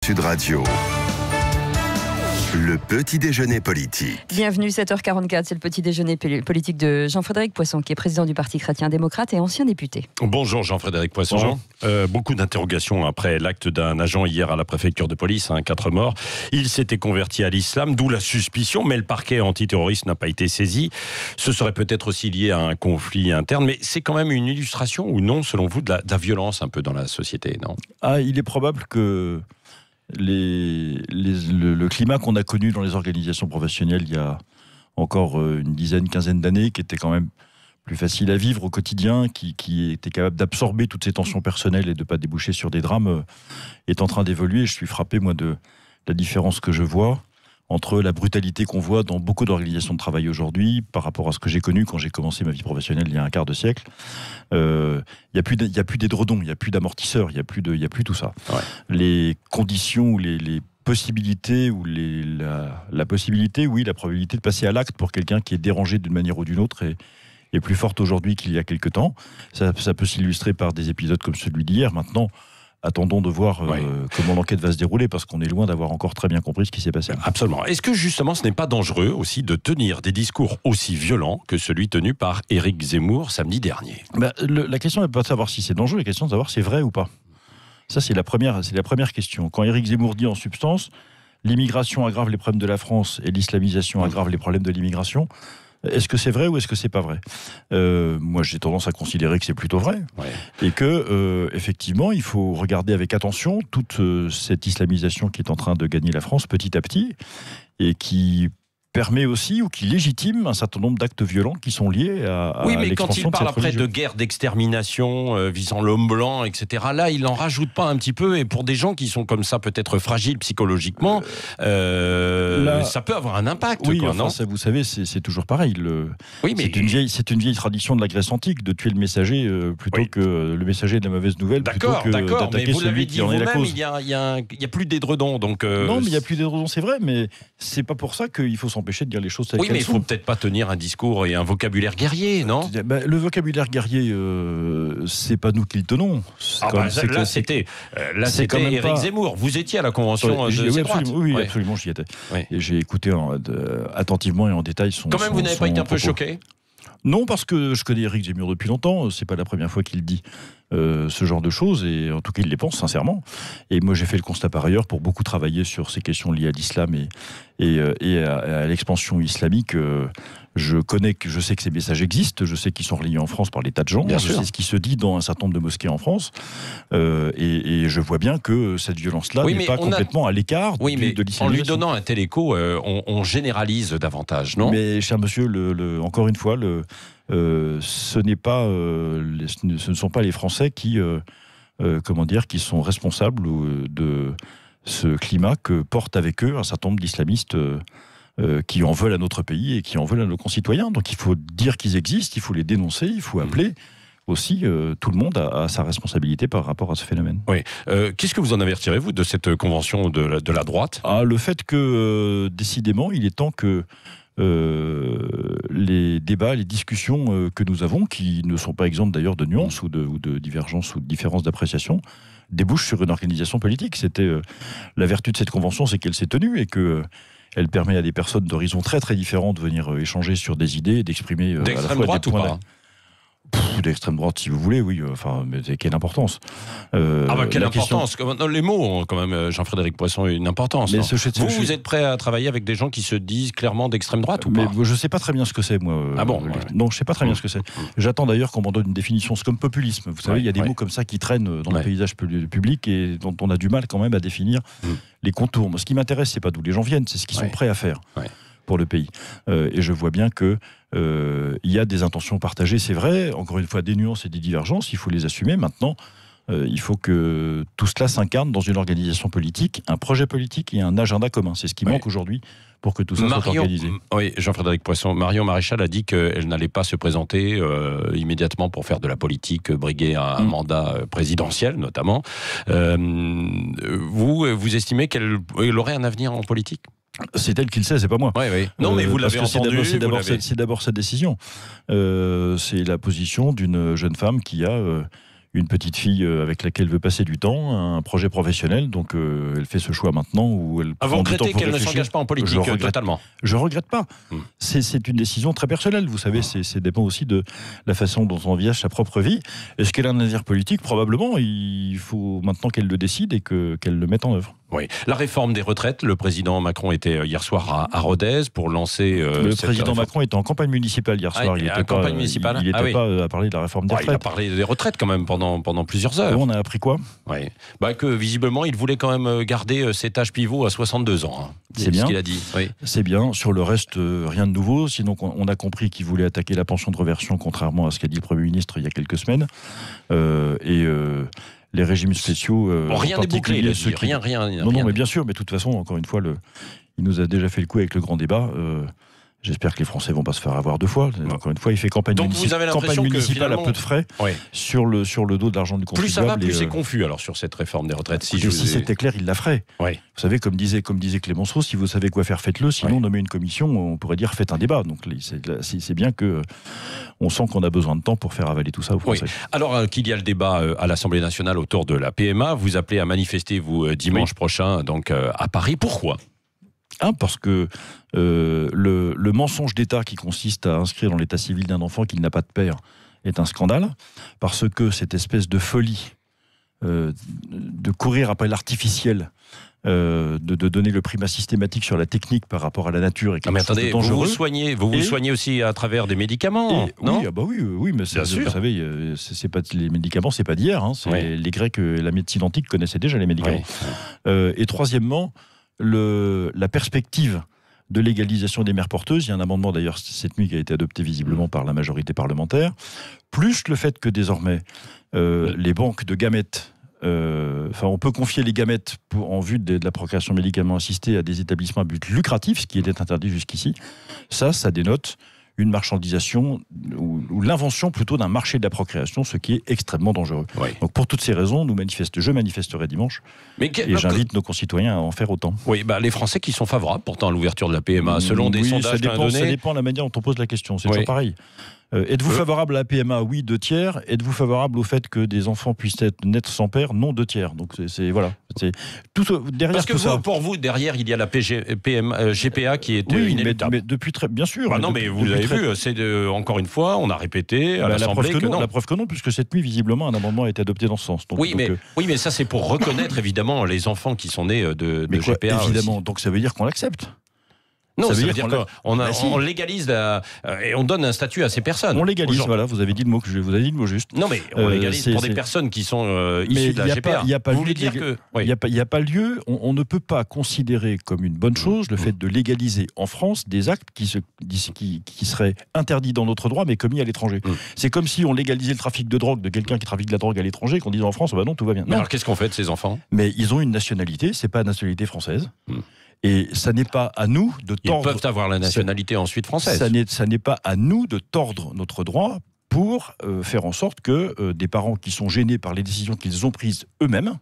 Sud Radio. Le petit déjeuner politique. Bienvenue, 7h44, c'est le petit déjeuner politique de Jean-Frédéric Poisson, qui est président du Parti chrétien-démocrate et ancien député. Bonjour Jean-Frédéric Poisson. Beaucoup d'interrogations après l'acte d'un agent hier à la préfecture de police, 4 morts. Il s'était converti à l'islam, d'où la suspicion, mais le parquet antiterroriste n'a pas été saisi. Ce serait peut-être aussi lié à un conflit interne, mais c'est quand même une illustration ou non, selon vous, de la violence un peu dans la société, non ? Il est probable que le climat qu'on a connu dans les organisations professionnelles il y a encore une quinzaine d'années, qui était quand même plus facile à vivre au quotidien, qui était capable d'absorber toutes ces tensions personnelles et de ne pas déboucher sur des drames, est en train d'évoluer. Je suis frappé, moi, de la différence que je vois entre la brutalité qu'on voit dans beaucoup d'organisations de travail aujourd'hui par rapport à ce que j'ai connu quand j'ai commencé ma vie professionnelle il y a un quart de siècle. Il n'y a plus d'édredons, il n'y a plus d'amortisseurs, il n'y a plus tout ça. Ouais. Les conditions ou les possibilités ou la possibilité, oui, la probabilité de passer à l'acte pour quelqu'un qui est dérangé d'une manière ou d'une autre est plus forte aujourd'hui qu'il y a quelque temps. Ça peut s'illustrer par des épisodes comme celui d'hier. Maintenant, attendons de voir comment l'enquête va se dérouler, parce qu'on est loin d'avoir encore très bien compris ce qui s'est passé. Absolument. Est-ce que justement ce n'est pas dangereux aussi de tenir des discours aussi violents que celui tenu par Éric Zemmour samedi dernier ? La question n'est pas de savoir si c'est dangereux, la question est de savoir si c'est vrai ou pas. Ça, c'est la première question. Quand Éric Zemmour dit en substance « l'immigration aggrave les problèmes de la France et l'islamisation aggrave les problèmes de l'immigration », est-ce que c'est vrai ou est-ce que c'est pas vrai ? Moi, j'ai tendance à considérer que c'est plutôt vrai. Ouais. Et que, effectivement, il faut regarder avec attention toute cette islamisation qui est en train de gagner la France petit à petit et qui permet aussi ou qui légitime un certain nombre d'actes violents qui sont liés à oui, mais l'expansion quand il parle après de guerre d'extermination visant l'homme blanc, etc., là, il n'en rajoute pas un petit peu. Et pour des gens qui sont comme ça, peut-être fragiles psychologiquement, ça peut avoir un impact. Oui, quoi, enfin, non ça, vous savez, c'est toujours pareil. Oui, mais c'est une vieille tradition de la Grèce antique de tuer le messager plutôt que le messager de la mauvaise nouvelle. D'accord, mais vous l'avez dit vous-même, il n'y a plus d'édredons. Donc, non, mais il n'y a plus d'édredons, c'est vrai, mais c'est pas pour ça qu'il faut s'empêcher de dire les choses telles qu'elles sont. Oui, mais il ne faut peut-être pas tenir un discours et un vocabulaire guerrier, non ? Le vocabulaire guerrier, c'est pas nous qui le tenons. Là, c'était Éric Zemmour. Vous étiez à la convention de ces droites. Oui, absolument, j'y étais. Oui. Et j'ai écouté attentivement et en détail son... Quand même, vous n'avez pas été un peu choqué ? Non, parce que je connais Éric Zemmour depuis longtemps. C'est pas la première fois qu'il dit ce genre de choses, et en tout cas il les pense sincèrement. Et moi j'ai fait le constat par ailleurs, pour beaucoup travailler sur ces questions liées à l'islam et à l'expansion islamique. Je sais que ces messages existent, je sais qu'ils sont relayés en France par des tas de gens, je sais ce qui se dit dans un certain nombre de mosquées en France, et je vois bien que cette violence-là n'est pas complètement à l'écart de l'islamisation. En lui donnant un tel écho, on généralise davantage, non ? Mais cher monsieur, encore une fois, ce ne sont pas les Français qui sont responsables de ce climat que portent avec eux un certain nombre d'islamistes qui en veulent à notre pays et qui en veulent à nos concitoyens. Donc il faut dire qu'ils existent, il faut les dénoncer, il faut appeler aussi tout le monde à sa responsabilité par rapport à ce phénomène. Oui. Qu'est-ce que vous en avez retiré, vous, de cette convention de la droite ? Le fait que, décidément, il est temps que les débats, les discussions que nous avons, qui ne sont pas exemptes d'ailleurs de nuances ou de divergences ou de différences d'appréciation, débouchent sur une organisation politique. La vertu de cette convention, c'est qu'elle s'est tenue et que elle permet à des personnes d'horizons très très différents de venir échanger sur des idées et d'exprimer à la fois droite des points ou pas d'extrême droite, si vous voulez, oui. Mais quelle importance quelle importance Les mots ont quand même, Jean-Frédéric Poisson, une importance. Mais vous êtes prêt à travailler avec des gens qui se disent clairement d'extrême droite ou pas ? Je ne sais pas très bien ce que c'est, moi. Non, je ne sais pas très bien ce que c'est. J'attends d'ailleurs qu'on m'en donne une définition. C'est comme populisme. Vous savez, il y a des mots comme ça qui traînent dans le paysage public et dont on a du mal quand même à définir les contours. Moi, ce qui m'intéresse, c'est pas d'où les gens viennent, c'est ce qu'ils sont prêts à faire pour le pays. Et je vois bien que il y a des intentions partagées, c'est vrai, encore une fois des nuances et des divergences, il faut les assumer. Maintenant, il faut que tout cela s'incarne dans une organisation politique, un projet politique et un agenda commun. C'est ce qui manque aujourd'hui pour que tout ça soit organisé. Oui, Jean-Frédéric Poisson, Marion Maréchal a dit qu'elle n'allait pas se présenter immédiatement pour faire de la politique, briguer un mandat présidentiel notamment. Vous estimez qu'elle aurait un avenir en politique ? C'est elle qui le sait, c'est pas moi. Oui. Non, mais vous l'avez entendu. C'est d'abord sa décision. C'est la position d'une jeune femme qui a une petite fille avec laquelle elle veut passer du temps, un projet professionnel, donc elle fait ce choix maintenant où elle Vous prend du temps regrettez pour qu'elle ne réfléchir. s'engage pas en politique totalement? Je regrette pas. C'est une décision très personnelle. Vous savez, c'est dépend aussi de la façon dont on envisage sa propre vie. Est-ce qu'elle a un avenir politique? Probablement. Il faut maintenant qu'elle le décide et qu'elle le mette en œuvre. Oui. La réforme des retraites, le président Macron était hier soir à Rodez pour lancer... le président Macron était en campagne municipale hier soir. Il n'était pas, il n'était pas à parler de la réforme des retraites. Il a parlé des retraites quand même pendant plusieurs heures. Et on a appris quoi? Que visiblement, il voulait quand même garder cet âge pivot à 62 ans. Hein. C'est bien ce qu'il a dit. Oui. C'est bien. Sur le reste, rien de nouveau. Sinon, on a compris qu'il voulait attaquer la pension de réversion, contrairement à ce qu'a dit le Premier ministre il y a quelques semaines. Les régimes spéciaux... rien n'est bouclé, il a dit. Rien. Non, mais bien sûr. Mais de toute façon, encore une fois, il nous a déjà fait le coup avec le grand débat. J'espère que les Français vont pas se faire avoir deux fois. Encore une fois, il fait campagne municipale à peu de frais sur le dos de l'argent du contribuable. Plus ça va, plus c'est confus alors sur cette réforme des retraites. Si c'était clair, il la ferait. Oui. Vous savez, comme disait Clémenceau, si vous savez quoi faire, faites-le. Sinon, nommez une commission, on pourrait dire faites un débat. Donc c'est bien que on sent qu'on a besoin de temps pour faire avaler tout ça aux Français. Alors qu'il y a le débat à l'Assemblée nationale autour de la PMA, vous appelez à manifester vous dimanche prochain donc à Paris. Pourquoi ? Parce que le mensonge d'État qui consiste à inscrire dans l'état civil d'un enfant qu'il n'a pas de père est un scandale, parce que cette espèce de folie de courir après l'artificiel, de donner le primat systématique sur la technique par rapport à la nature est quelque chose de dangereux. Vous vous soignez aussi à travers des médicaments, non ? Oui, mais vous savez, c'est pas, les médicaments, c'est pas d'hier. Hein, les Grecs et la médecine antique connaissaient déjà les médicaments. Et troisièmement, la perspective de légalisation des mères porteuses, il y a un amendement d'ailleurs cette nuit qui a été adopté visiblement par la majorité parlementaire, plus le fait que désormais les banques de gamètes, on peut confier les gamètes en vue de la procréation médicalement assistée à des établissements à but lucratif, ce qui était interdit jusqu'ici, ça dénote une marchandisation ou l'invention plutôt d'un marché de la procréation, ce qui est extrêmement dangereux. Donc pour toutes ces raisons, je manifesterai dimanche et j'invite nos concitoyens à en faire autant. Oui, les Français qui sont favorables pourtant à l'ouverture de la PMA, selon des sondages qu'on a donnés. Ça dépend de la manière dont on pose la question, c'est toujours pareil. Êtes-vous favorable à la PMA? Oui, 2 tiers. Êtes-vous favorable au fait que des enfants puissent naître sans père? Non, 2 tiers. Donc voilà. C'est tout derrière. Parce que pour vous, derrière, il y a la GPA qui est inéluctable. Mais depuis bien sûr. Non, mais vous avez vu, encore une fois, on a répété à l'Assemblée que non. La preuve que non, puisque cette nuit, visiblement, un amendement a été adopté dans ce sens. Donc, mais ça, c'est pour reconnaître évidemment les enfants qui sont nés de GPA. Évidemment. Donc ça veut dire qu'on l'accepte. Non, ça veut dire qu'on légalise et on donne un statut à ces personnes. On légalise, voilà, vous avez dit le mot juste. Non, mais on légalise pour des personnes qui sont issues de la GPA. Il n'y a pas lieu, on ne peut pas considérer comme une bonne chose le fait de légaliser en France des actes qui seraient interdits dans notre droit, mais commis à l'étranger. C'est comme si on légalisait le trafic de drogue de quelqu'un qui trafique de la drogue à l'étranger, qu'on disait en France, non, tout va bien. Mais alors qu'est-ce qu'on fait de ces enfants? Mais ils ont une nationalité, c'est pas la nationalité française. Et ça n'est pas à nous de tordre... Ils peuvent avoir la nationalité ensuite française. Ça n'est pas à nous de tordre notre droit pour faire en sorte que des parents qui sont gênés par les décisions qu'ils ont prises eux-mêmes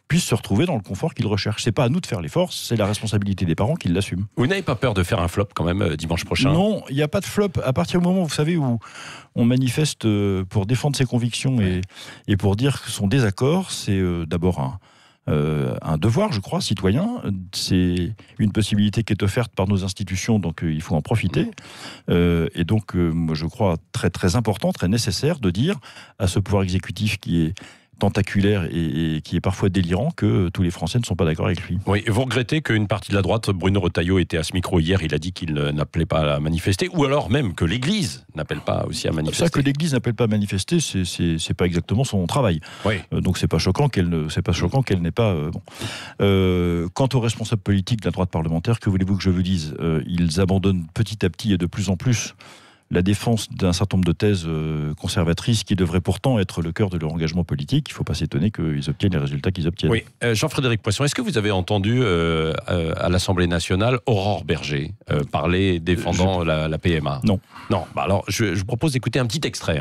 puissent se retrouver dans le confort qu'ils recherchent. C'est pas à nous de faire l'effort, c'est la responsabilité des parents qui l'assument. Vous n'avez pas peur de faire un flop quand même dimanche prochain? Non, il n'y a pas de flop. À partir du moment, vous savez, où on manifeste pour défendre ses convictions et pour dire son désaccord, c'est d'abord un devoir, je crois, citoyen. C'est une possibilité qui est offerte par nos institutions, donc il faut en profiter. Et donc, moi, je crois très, très important, très nécessaire de dire à ce pouvoir exécutif qui est tentaculaire et qui est parfois délirant que tous les Français ne sont pas d'accord avec lui. Oui, vous regrettez qu'une partie de la droite, Bruno Retailleau, était à ce micro hier, il a dit qu'il n'appelait pas à manifester, ou alors même que l'Église n'appelle pas aussi à manifester. Ça, que l'Église n'appelle pas à manifester, c'est pas exactement son travail. Donc c'est pas choquant qu'elle n'ait pas... Quant aux responsables politiques de la droite parlementaire, que voulez-vous que je vous dise? Ils abandonnent petit à petit et de plus en plus la défense d'un certain nombre de thèses conservatrices qui devraient pourtant être le cœur de leur engagement politique. Il ne faut pas s'étonner qu'ils obtiennent les résultats qu'ils obtiennent. Oui. Jean-Frédéric Poisson, est-ce que vous avez entendu à l'Assemblée nationale Aurore Berger parler défendant la PMA? Non. Non. Alors, je vous propose d'écouter un petit extrait.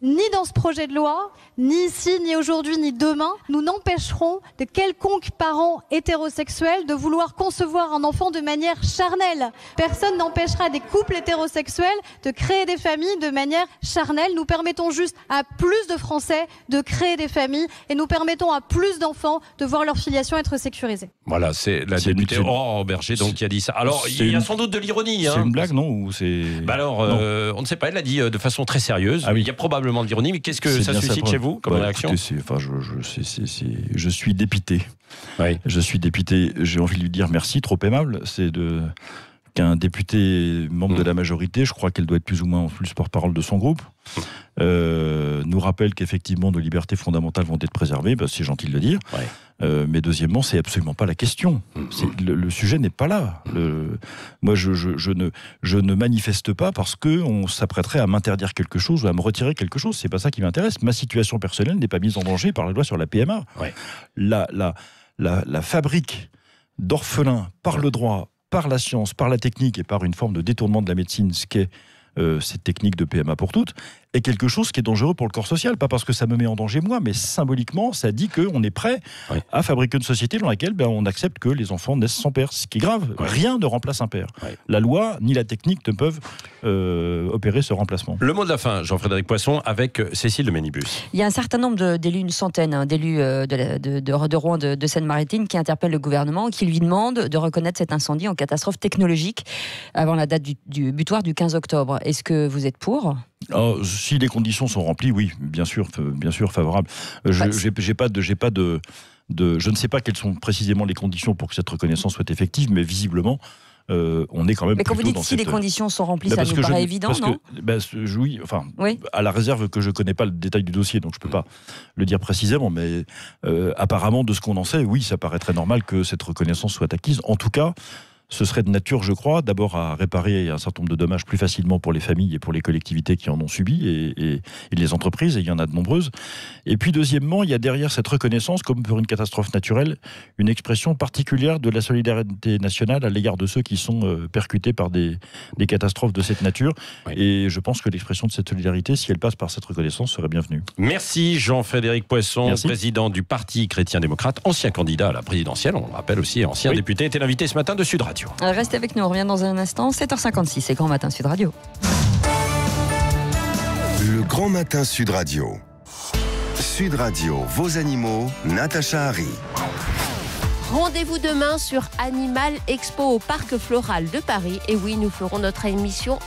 Ni dans ce projet de loi, ni ici, ni aujourd'hui, ni demain, nous n'empêcherons de quelconque parent hétérosexuel de vouloir concevoir un enfant de manière charnelle. Personne n'empêchera des couples hétérosexuels de créer des familles de manière charnelle. Nous permettons juste à plus de Français de créer des familles et nous permettons à plus d'enfants de voir leur filiation être sécurisée. Voilà, c'est la députée Aurore Berger donc, qui a dit ça. Alors, il y a sans doute de l'ironie. C'est une blague, non, ou c'est... On ne sait pas, elle a dit de façon très sérieuse. Il y a probablement de l'ironie, mais qu'est-ce que ça suscite chez vous comme réaction? Je suis dépité. Oui. Je suis dépité. J'ai envie de lui dire merci, trop aimable. Qu'un député membre de la majorité, je crois qu'elle doit être plus ou moins plus porte-parole de son groupe, nous rappelle qu'effectivement nos libertés fondamentales vont être préservées, c'est gentil de le dire. Ouais. Mais deuxièmement, c'est absolument pas la question. Le sujet n'est pas là. Moi, je ne manifeste pas parce qu'on s'apprêterait à m'interdire quelque chose ou à me retirer quelque chose. C'est pas ça qui m'intéresse. Ma situation personnelle n'est pas mise en danger par la loi sur la PMA. Ouais. La fabrique d'orphelins par le droit, par la science, par la technique et par une forme de détournement de la médecine, ce qu'est cette technique de PMA pour toutes, est quelque chose qui est dangereux pour le corps social. Pas parce que ça me met en danger moi, mais symboliquement, ça dit qu'on est prêt à fabriquer une société dans laquelle on accepte que les enfants naissent sans père. Ce qui est grave, rien ne remplace un père. La loi ni la technique ne peuvent opérer ce remplacement. Le mot de la fin, Jean-Frédéric Poisson, avec Cécile de Ménibus. Il y a un certain nombre d'élus, une centaine d'élus de Rouen, de Seine-Maritime, qui interpellent le gouvernement, qui lui demandent de reconnaître cet incendie en catastrophe technologique avant la date du butoir du 15 octobre. Est-ce que vous êtes pour ? Si les conditions sont remplies, oui, bien sûr favorable. Je ne sais pas quelles sont précisément les conditions pour que cette reconnaissance soit effective, mais visiblement, on est quand même. Mais quand vous dites si les conditions sont remplies, ça nous paraît évident, non ? Oui, à la réserve que je ne connais pas le détail du dossier, donc je ne peux pas le dire précisément, mais apparemment, de ce qu'on en sait, oui, ça paraît très normal que cette reconnaissance soit acquise. En tout cas, ce serait de nature, je crois, d'abord à réparer un certain nombre de dommages plus facilement pour les familles et pour les collectivités qui en ont subi et les entreprises, et il y en a de nombreuses. Et puis deuxièmement, il y a derrière cette reconnaissance, comme pour une catastrophe naturelle, une expression particulière de la solidarité nationale à l'égard de ceux qui sont percutés par des catastrophes de cette nature. Oui. Et je pense que l'expression de cette solidarité, si elle passe par cette reconnaissance, serait bienvenue. Merci Jean-Frédéric Poisson, président du Parti chrétien-démocrate, ancien candidat à la présidentielle, on le rappelle aussi, ancien député, était l'invité ce matin de Sud Radio. Restez avec nous, on revient dans un instant, 7h56, c'est Grand Matin Sud Radio. Le Grand Matin Sud Radio. Sud Radio, vos animaux, Natacha Harry. Rendez-vous demain sur Animal Expo au Parc Floral de Paris. Et oui, nous ferons notre émission